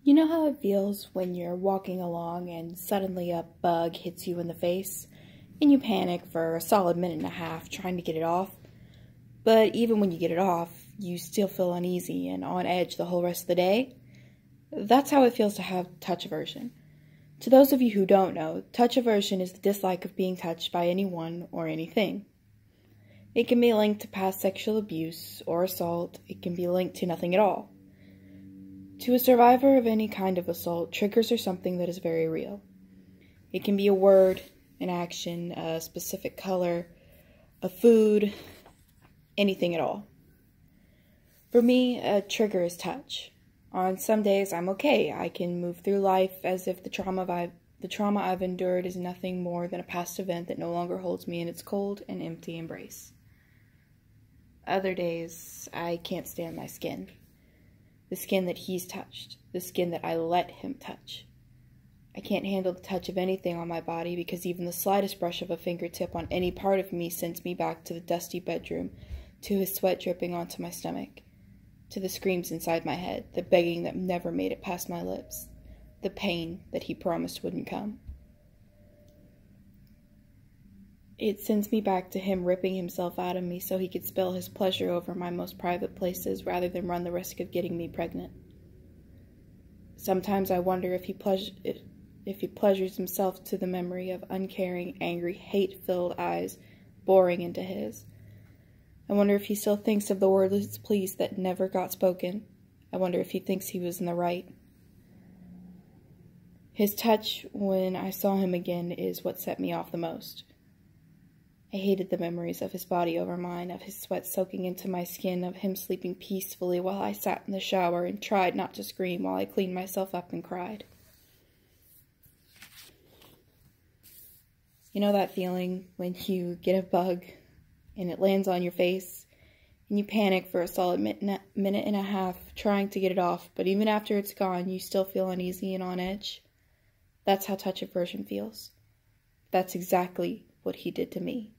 You know how it feels when you're walking along and suddenly a bug hits you in the face and you panic for a solid minute and a half trying to get it off? But even when you get it off, you still feel uneasy and on edge the whole rest of the day? That's how it feels to have touch aversion. To those of you who don't know, touch aversion is the dislike of being touched by anyone or anything. It can be linked to past sexual abuse or assault. It can be linked to nothing at all. To a survivor of any kind of assault, triggers are something that is very real. It can be a word, an action, a specific color, a food, anything at all. For me, a trigger is touch. On some days, I'm okay. I can move through life as if the trauma I've endured is nothing more than a past event that no longer holds me in its cold and empty embrace. Other days, I can't stand my skin. The skin that he's touched. The skin that I let him touch. I can't handle the touch of anything on my body because even the slightest brush of a fingertip on any part of me sends me back to the dusty bedroom, to his sweat dripping onto my stomach, to the screams inside my head, the begging that never made it past my lips, the pain that he promised wouldn't come. It sends me back to him ripping himself out of me so he could spill his pleasure over my most private places rather than run the risk of getting me pregnant. Sometimes I wonder if he pleasures himself to the memory of uncaring, angry, hate-filled eyes boring into his. I wonder if he still thinks of the wordless pleas that never got spoken. I wonder if he thinks he was in the right. His touch when I saw him again is what set me off the most. I hated the memories of his body over mine, of his sweat soaking into my skin, of him sleeping peacefully while I sat in the shower and tried not to scream while I cleaned myself up and cried. You know that feeling when you get a bug and it lands on your face and you panic for a solid minute and a half trying to get it off, but even after it's gone, you still feel uneasy and on edge? That's how touch aversion feels. That's exactly what he did to me.